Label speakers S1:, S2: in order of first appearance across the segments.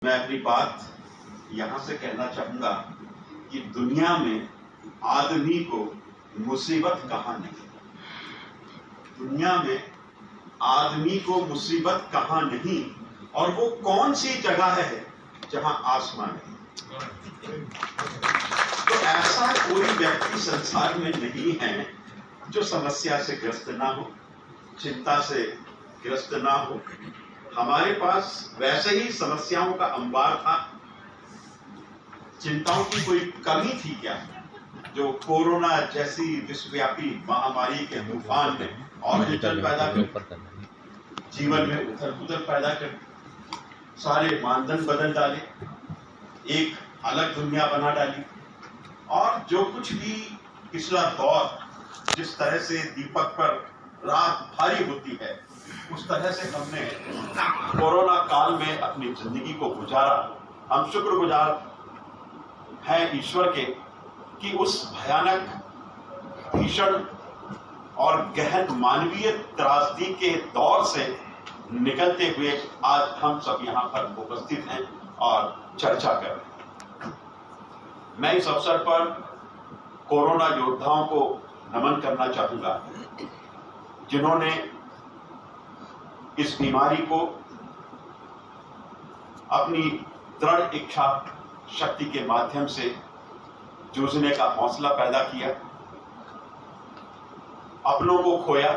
S1: मैं अपनी बात यहां से कहना चाहूंगा कि दुनिया में आदमी को मुसीबत कहां नहीं। दुनिया में आदमी को मुसीबत कहां नहीं, और वो कौन सी जगह है जहां आसमान नहीं। तो ऐसा कोई व्यक्ति संसार में नहीं है जो समस्या से ग्रस्त ना हो, चिंता से ग्रस्त ना हो। हमारे पास वैसे ही समस्याओं का अंबार था, चिंताओं की कोई कमी थी क्या जो कोरोना जैसी विश्वव्यापी महामारी के तूफान ने और हलचल पैदा कर, जीवन में उथल पुथल पैदा कर, सारे मानदंड बदल डाले, एक अलग दुनिया बना डाली। और जो कुछ भी पिछला दौर जिस तरह से दीपक पर रात भारी होती है, उस तरह से हमने कोरोना काल में अपनी जिंदगी को गुजारा। हम शुक्रगुजार हैं ईश्वर के कि उस भयानक, भीषण और गहन मानवीय त्रासदी के दौर से निकलते हुए आज हम सब यहाँ पर उपस्थित हैं और चर्चा कर रहे हैं। मैं इस अवसर पर कोरोना योद्धाओं को नमन करना चाहूंगा जिन्होंने इस बीमारी को अपनी दृढ़ इच्छा शक्ति के माध्यम से जूझने का हौसला पैदा किया, अपनों को खोया,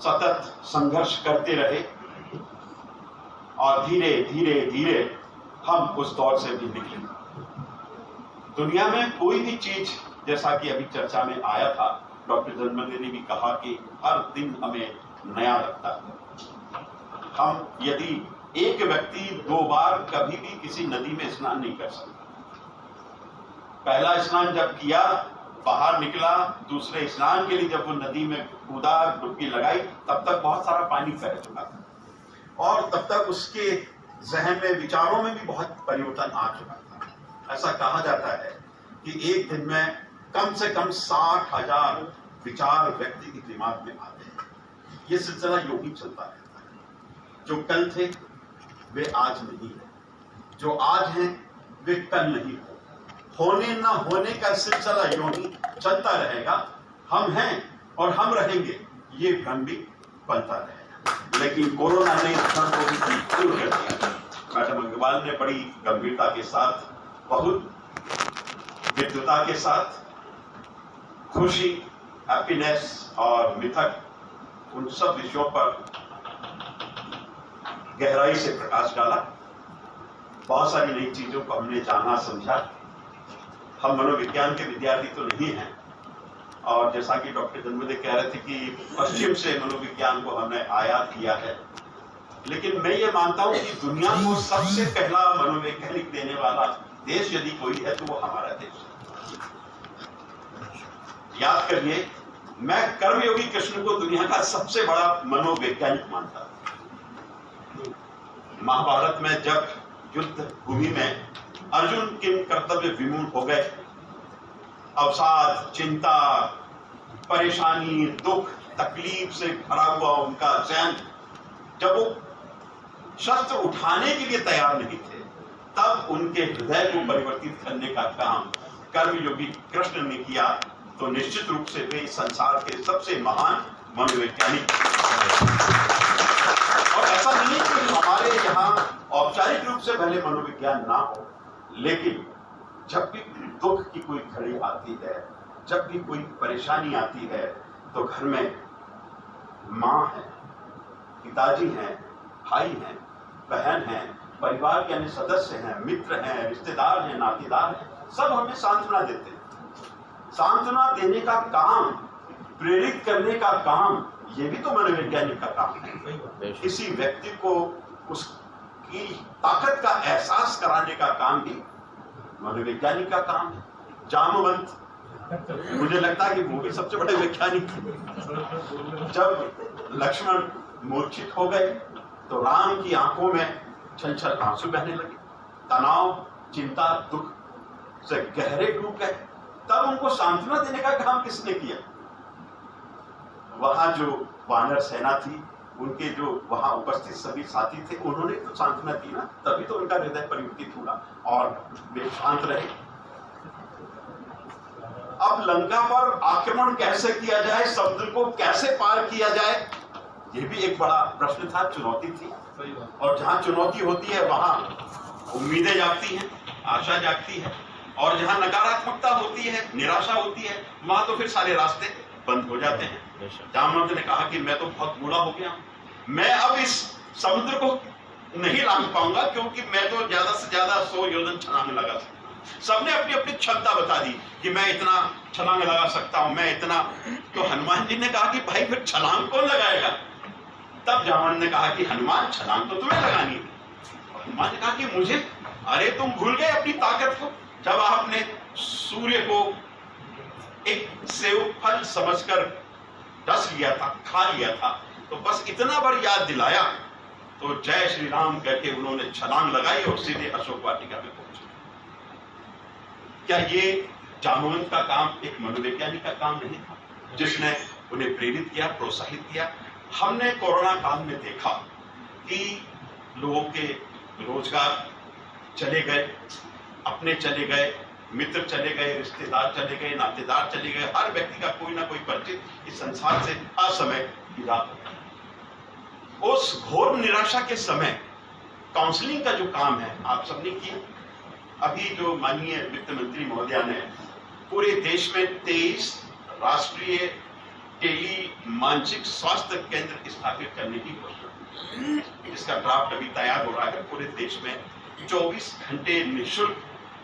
S1: सतत संघर्ष करते रहे और धीरे धीरे धीरे हम उस दौर से भी निकले। दुनिया में कोई भी चीज, जैसा कि अभी चर्चा में आया था, डॉक्टर जन्मदे ने भी कहा कि हर दिन हमें नया लगता है। हम यदि एक व्यक्ति 2 बार कभी भी किसी नदी में स्नान नहीं कर सकता। पहला स्नान जब किया, बाहर निकला, दूसरे स्नान के लिए जब वो नदी में कूदा, डुबकी लगाई, तब तक बहुत सारा पानी फैल चुका था और तब तक उसके जहन में, विचारों में भी बहुत परिवर्तन आ चुका था। ऐसा कहा जाता है कि एक दिन में कम से कम 60,000 विचार व्यक्ति के दिमाग में आते हैं। ये सिलसिला यूं ही चलता रहता है। जो कल थे वे आज नहीं है, जो आज हैं वे कल नहीं हो। होने न होने का सिलसिला यूं ही चलता रहेगा। हम हैं और हम रहेंगे, ये भ्रम भी पलता रहेगा। लेकिन कोरोना ने इस भ्रम को भी दूर कर दिया। मैडम अग्रवाल ने बड़ी गंभीरता के साथ, बहुत विद्वता के साथ खुशी, हैप्पीनेस और मिथक, उन सब विषयों पर गहराई से प्रकाश डाला। बहुत सारी नई चीजों को हमने जाना, समझा। हम मनोविज्ञान के विद्यार्थी तो नहीं हैं, और जैसा कि डॉक्टर जन्मदे कह रहे थे कि पश्चिम से मनोविज्ञान को हमने आयात किया है, लेकिन मैं ये मानता हूं कि दुनिया को सबसे पहला मनोवैज्ञानिक देने वाला देश यदि कोई है तो वो हमारा देश है। याद करिए, मैं कर्मयोगी कृष्ण को दुनिया का सबसे बड़ा मनोवैज्ञानिक मानता हूं। महाभारत में जब युद्ध भूमि में अर्जुन किन कर्तव्य विमूढ़ हो गए, अवसाद, चिंता, परेशानी, दुख, तकलीफ से भरा हुआ उनका जहन, जब वो शस्त्र उठाने के लिए तैयार नहीं थे, तब उनके हृदय को परिवर्तित करने का काम कर्मयोगी कृष्ण ने किया। तो निश्चित रूप से वे संसार के सबसे महान मनोवैज्ञानिक। और ऐसा नहीं है कि हमारे यहाँ औपचारिक रूप से भले मनोविज्ञान ना हो, लेकिन जब भी दुख की कोई घड़ी आती है, जब भी कोई परेशानी आती है, तो घर में माँ है, पिताजी हैं, भाई हैं, बहन हैं, परिवार के अन्य सदस्य हैं, मित्र हैं, रिश्तेदार हैं, नातेदार हैं, सब हमें सांत्वना देते हैं। सांत्वना देने का काम, प्रेरित करने का काम, ये भी तो मनोवैज्ञानिक का काम है। किसी व्यक्ति को उसकी ताकत का एहसास कराने का काम भी मनोवैज्ञानिक का काम है। जामवंत, मुझे लगता है कि वो भी सबसे बड़े वैज्ञानिक थे। जब लक्ष्मण मूर्छित हो गए तो राम की आंखों में छलछल आंसू बहने लगे, तनाव, चिंता, दुख से गहरे डूब गए। तब उनको सांत्वना देने का काम किसने किया? वहां जो वानर सेना थी, उनके जो वहां उपस्थित सभी साथी थे उन्होंने तो सांत्वना दी ना, तभी तो उनका हृदय परिवर्तित हुआ और वे शांत रहे। अब लंका पर आक्रमण कैसे किया जाए, समुद्र को कैसे पार किया जाए, यह भी एक बड़ा प्रश्न था, चुनौती थी। और जहां चुनौती होती है वहां उम्मीदें जागती हैं, आशा जागती है, और जहां नकारात्मकता होती है, निराशा होती है, वहां तो फिर सारे रास्ते बंद हो जाते हैं। जामवंत ने कहा कि मैं तो बहुत बूढ़ा हो गया, मैं अब इस समुद्र को नहीं लांघ पाऊंगा, क्योंकि मैं तो ज्यादा से ज्यादा 100 योजन छलांग लगा सकता। सबने अपनी अपनी क्षमता बता दी कि मैं इतना छलांग लगा सकता हूं, मैं इतना। तो हनुमान जी ने कहा कि भाई फिर छलांग कौन लगाएगा? तब जामवंत ने कहा कि हनुमान, छलांग तो तुम्हें लगानी है। हनुमान ने कहा कि मुझे? अरे तुम भूल गए अपनी ताकत को, जब आपने सूर्य को एक सेव फल समझकर रस लिया था, खा लिया था, तो बस इतना बार याद दिलाया तो जय श्री राम कहकर उन्होंने छलांग लगाई और सीधे अशोक वाटिका में पहुंचे। क्या ये जामवंत का काम एक मनोवैज्ञानिक का काम नहीं था, जिसने उन्हें प्रेरित किया, प्रोत्साहित किया? हमने कोरोना काल में देखा कि लोगों के रोजगार चले गए, अपने चले गए, मित्र चले गए, रिश्तेदार चले गए, नातेदार चले गए, हर व्यक्ति का कोई ना कोई परिचित इस संसार से असमय विदा हो गया। उस घोर निराशा के समय काउंसलिंग का जो काम है आप सबने किया। अभी जो माननीय वित्त मंत्री महोदया ने पूरे देश में 23 राष्ट्रीय टेली मानसिक स्वास्थ्य केंद्र स्थापित करने की घोषणा, इसका ड्राफ्ट अभी तैयार हो रहा है। पूरे देश में 24 घंटे निःशुल्क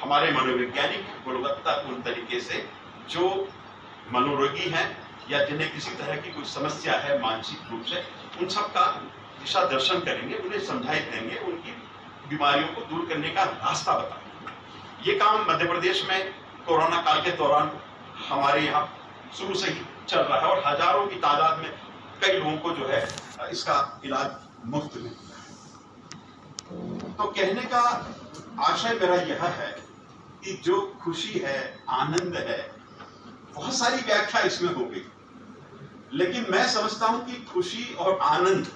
S1: हमारे मनोवैज्ञानिक गुणवत्तापूर्ण तरीके से जो मनोरोगी हैं या जिन्हें किसी तरह की कोई समस्या है मानसिक रूप से, उन सब का दिशा दर्शन करेंगे, उन्हें समझाई देंगे, उनकी बीमारियों को दूर करने का रास्ता बताएंगे। ये काम मध्य प्रदेश में कोरोना काल के दौरान हमारे यहाँ शुरू से ही चल रहा है और हजारों की तादाद में कई लोगों को जो है इसका इलाज मुफ्त में। तो कहने का आशय मेरा यह है कि जो खुशी है, आनंद है, बहुत सारी व्याख्या इसमें हो गई, लेकिन मैं समझता हूं कि खुशी और आनंद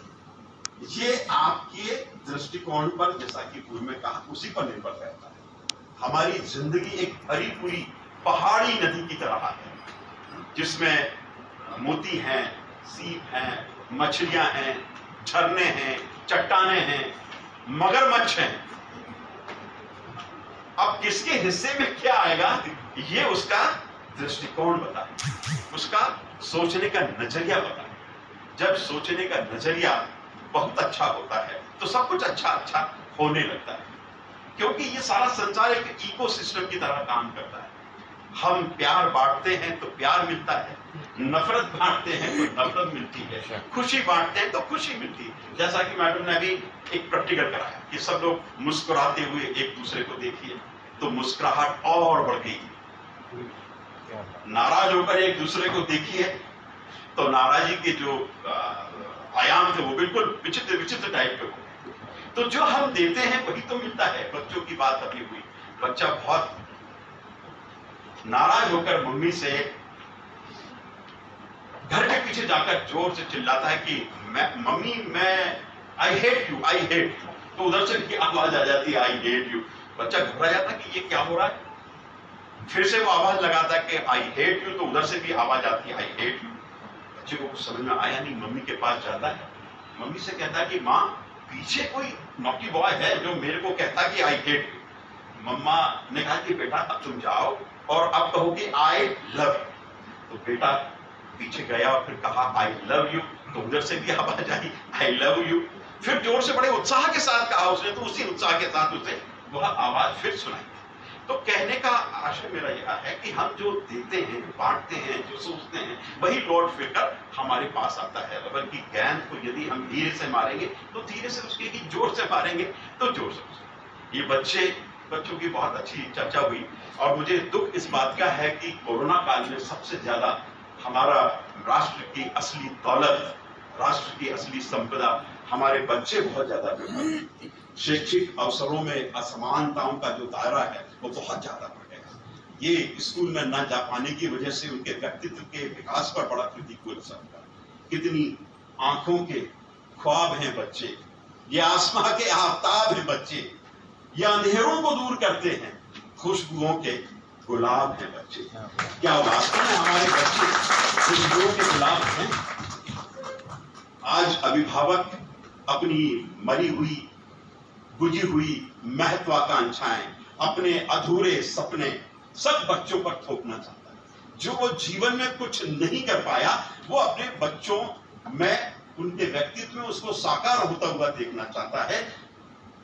S1: ये आपके दृष्टिकोण पर, जैसा कि पूर्व में कहा, उसी पर निर्भर करता है। हमारी जिंदगी एक भरी पूरी पहाड़ी नदी की तरह है, जिसमें मोती हैं, सीप हैं, मछलियां हैं, झरने हैं, चट्टाने हैं, मगरमच्छ हैं। अब किसके हिस्से में क्या आएगा ये उसका दृष्टिकोण बताए, उसका सोचने का नजरिया बताए। जब सोचने का नजरिया बहुत अच्छा होता है तो सब कुछ अच्छा अच्छा होने लगता है, क्योंकि ये सारा संसार एक इकोसिस्टम की तरह काम करता है। हम प्यार बांटते हैं तो प्यार मिलता है, नफरत बांटते हैं तो नफरत मिलती है, खुशी बांटते हैं तो खुशी मिलती है। जैसा कि मैडम ने अभी एक प्रैक्टिकल कराया कि सब लोग मुस्कुराते हुए एक दूसरे को देखिए, तो मुस्कुराहट और बढ़ गई। नाराज होकर एक दूसरे को देखिए तो नाराजगी के जो आयाम थे वो बिल्कुल विचित्र विचित्र टाइप के हो। तो जो हम देते हैं वही तो मिलता है। बच्चों की बात अभी हुई, बच्चा बहुत नाराज होकर मम्मी से घर के पीछे जाकर जोर से चिल्लाता है कि मम्मी मैं I hate you, I hate you. तो उधर से भी आवाज आ जाती है आई हेट यू। बच्चा घबरा जाता है कि ये क्या हो रहा है। फिर से वो आवाज लगाता है कि आई हेट यू, तो उधर से भी आवाज आती है आई हेट यू। बच्चे को कुछ समझ में आया नहीं, मम्मी के पास जाता है, मम्मी से कहता है कि माँ पीछे कोई नॉटी बॉय है जो मेरे को कहता है कि आई हेट यू। मम्मा ने कहा कि बेटा अब तुम जाओ और अब कहो कि आई लव यू। तो बेटा पीछे गया और फिर कहा आई लव यू, तो उधर से भी आवाज आई आई लव यू। फिर जोर से बड़े उत्साह के साथ कहा उसने, तो उसी उत्साह के साथ उसे वह आवाज फिर सुनाई। तो कहने का आशय मेरा यह है कि हम जो देते हैं, बांटते हैं, जो सोचते हैं, वही लौट फिरकर हमारे पास आता है। बल्कि ज्ञान को यदि हम धीरे से मारेंगे तो धीरे से, उसके ही जोर से मारेंगे तो जोर से। ये बच्चों की बहुत अच्छी चर्चा हुई और मुझे दुख इस बात का है कि कोरोना काल में सबसे ज्यादा हमारा राष्ट्र की असली दौलत, राष्ट्र की असली संपदा हमारे बच्चे बहुत ज्यादा बेकार। शैक्षिक अवसरों में असमानताओं का जो दायरा है वो बहुत ज्यादा बढ़ गया। ये स्कूल में न जा पाने की वजह से उनके व्यक्तित्व के विकास पर बड़ा प्रतिकूल असर पड़ा। कितनी आंखों के ख्वाब हैं बच्चे, ये आसमां के आफताब हैं बच्चे, ये अंधेरों को दूर करते हैं, खुशबुओं के गुलाब हैं बच्चे। क्या वास्तव में हमारे बच्चे खुशबुओं के गुलाब हैं? आज अभिभावक अपनी मरी हुई, बुझी हुई महत्वाकांक्षाएं, अपने अधूरे सपने सब बच्चों पर थोपना चाहता है। जो वो जीवन में कुछ नहीं कर पाया, वो अपने बच्चों में, उनके व्यक्तित्व में उसको साकार होता हुआ देखना चाहता है,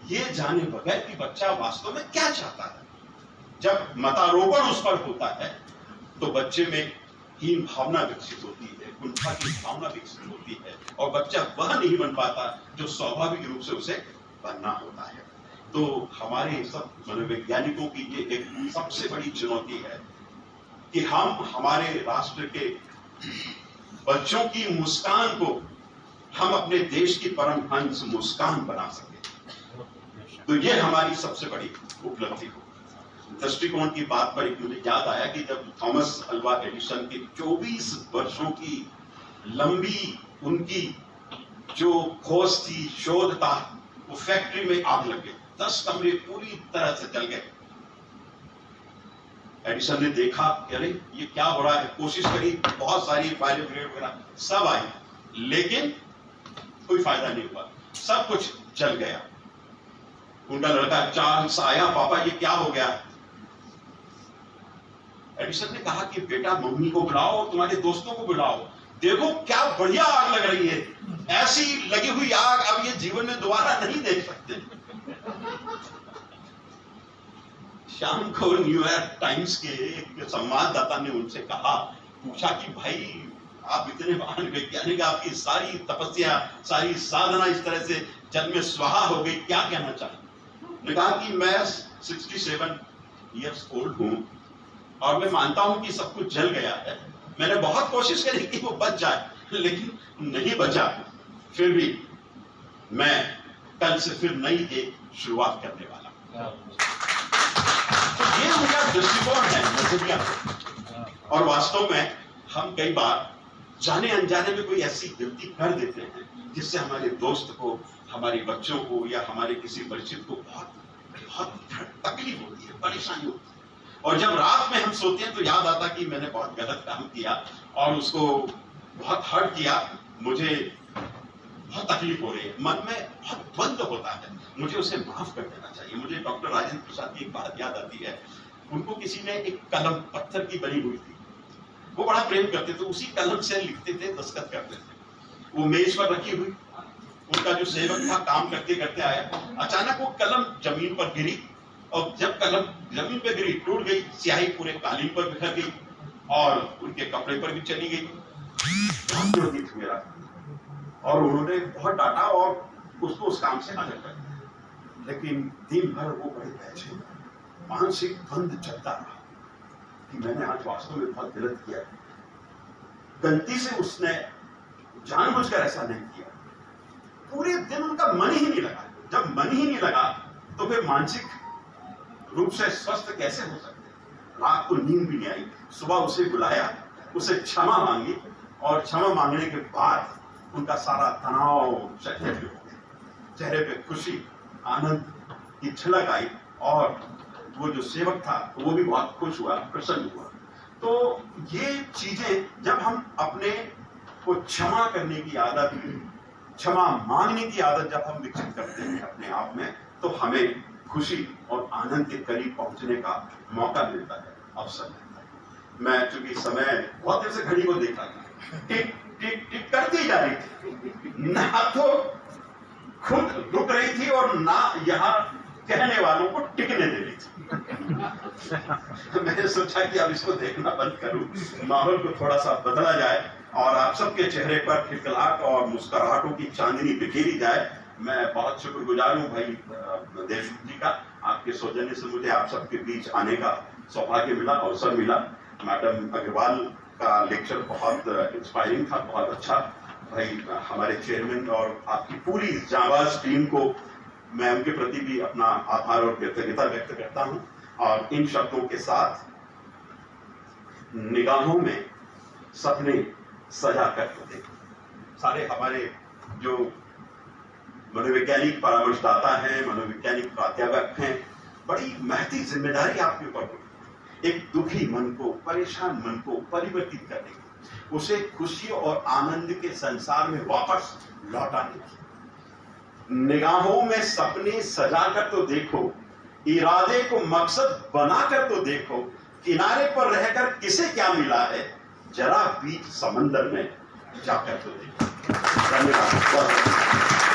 S1: ये जाने बगैर कि बच्चा वास्तव में क्या चाहता है। जब मतारोपण उस पर होता है तो बच्चे में हीन भावना विकसित होती है, कुंठा की भावना विकसित होती है, और बच्चा वह नहीं बन पाता जो स्वाभाविक रूप से उसे बनना होता है। तो हमारे सब मनोवैज्ञानिकों की ये एक सबसे बड़ी चुनौती है कि हम हमारे राष्ट्र के बच्चों की मुस्कान को हम अपने देश की परमहंस मुस्कान बना सके। तो ये हमारी सबसे बड़ी उपलब्धि हो। दृष्टिकोण की बात पर मुझे याद आया कि जब थॉमस अल्वा एडिसन की 24 वर्षों की लंबी उनकी जो खोज थी, शोध था, वो फैक्ट्री में आग लग गई, 10 कमरे पूरी तरह से जल गए। एडिसन ने देखा कि अरे ये क्या हो रहा है, कोशिश करी, बहुत सारी फायर ब्रिगेड वगैरह सब आई, लेकिन कोई फायदा नहीं हुआ, सब कुछ जल गया। उनका लड़का चार्ल्स आया, पापा ये क्या हो गया? एडिसन ने कहा कि बेटा मम्मी को बुलाओ, तुम्हारे दोस्तों को बुलाओ, देखो क्या बढ़िया आग लग रही है, ऐसी लगी हुई आग अब ये जीवन में दोबारा नहीं देख सकते। शाम को न्यूयॉर्क टाइम्स के एक संवाददाता ने उनसे कहा, पूछा कि भाई आप इतने महान वैज्ञानिक, आपकी सारी तपस्या, सारी साधना इस तरह से जल में स्वाहा हो गई, क्या कहना चाहिए? ने कहा कि मैं 67 इयर्स ओल्ड हूं और मैं मानता हूं कि सब कुछ जल गया है, मैंने बहुत कोशिश करी कि वो बच जाए, लेकिन नहीं बचा। फिर भी मैं कल से फिर नई एक शुरुआत करने वाला। तो ये मेरा दृष्टिकोण है, नजरिया। और वास्तव में हम कई बार जाने अनजाने में कोई ऐसी गलती कर देते हैं जिससे हमारे दोस्त को, हमारे बच्चों को या हमारे किसी परिचित को बहुत बहुत तकलीफ होती है, परेशानी होती है। और जब रात में हम सोते हैं तो याद आता कि मैंने बहुत गलत काम किया और उसको बहुत हर्ट किया, मुझे बहुत तकलीफ हो रही है, मन में बहुत बंद होता है, मुझे उसे माफ कर देना चाहिए। मुझे डॉक्टर राजेंद्र प्रसाद की एक बात याद आती है। उनको किसी ने एक कलम पत्थर की बनी हुई थी, वो बड़ा प्रेम करते थे, उसी कलम से लिखते थे, दस्तखत करते थे। वो मेज पर रखी हुई, उनका जो सेवक था काम करते करते आया, अचानक वो कलम जमीन पर गिरी, और जब कलम जमीन पर गिरी टूट गई, स्याही पूरे कालीन पर बिखर गई और उनके कपड़े पर भी चली गई। मेरा और उन्होंने बहुत डांटा और उसको उस काम से अलग कर दिया। लेकिन दिन भर वो बड़े बेचैन, मानसिक बंद चलता रहा कि मैंने आज वास्तव में बहुत गलत किया। गलती से उसने जानबूझकर ऐसा नहीं किया। पूरे दिन उनका मन ही नहीं लगा। जब मन ही नहीं लगा तो फिर मानसिक रूप से स्वस्थ कैसे हो सकते? रात को नींद भी नहीं आई। सुबह उसे बुलाया, उसे क्षमा मांगी, और क्षमा मांगने के बाद उनका सारा तनाव चहरे पे हो गया। चेहरे पे खुशी, आनंद की झलक आई, और वो जो सेवक था वो भी बहुत खुश हुआ, प्रसन्न हुआ। तो ये चीजें जब हम अपने को क्षमा करने की आदत, क्षमा मांगने की आदत जब हम विकसित करते हैं अपने आप में, तो हमें खुशी और आनंद के करीब पहुंचने का मौका मिलता है, अवसर मिलता है। मैं चूंकि समय बहुत देर से घड़ी को देख रहा था, टिक टिक टिक करती जा रही थी, ना तो खुद रुक रही थी और ना यहाँ कहने वालों को टिकने दे रही थी। मैंने सोचा कि अब इसको देखना बंद करूं, माहौल को थोड़ा सा बदला जाए और आप सबके चेहरे पर खिलखिलाहट और मुस्कुराहटों की चांदनी बिखेरी जाए। मैं बहुत शुक्रगुजार हूं भाई देशमुख जी का, आपके सौजन्य से मुझे आप सबके बीच आने का सौभाग्य मिला, अवसर मिला। मैडम अग्रवाल का लेक्चर बहुत इंस्पायरिंग था, बहुत अच्छा। भाई हमारे चेयरमैन और आपकी पूरी जाबाज टीम को मैं उनके प्रति भी अपना आभार और कृतज्ञता व्यक्त करता हूं। और इन शब्दों के साथ, निगाहों में सपने सजा कर थे, सारे हमारे जो मनोवैज्ञानिक परामर्शदाता हैं, मनोवैज्ञानिक प्राध्यापक हैं। बड़ी महती जिम्मेदारी आपके ऊपर होगी, एक दुखी मन को, परेशान मन को परिवर्तित करने की, उसे खुशी और आनंद के संसार में वापस लौटाने की। निगाहों में सपने सजाकर तो देखो, इरादे को मकसद बनाकर तो देखो, किनारे पर रहकर किसे क्या मिला है, जरा बीच समंदर में जाकर तो देखो। धन्यवाद।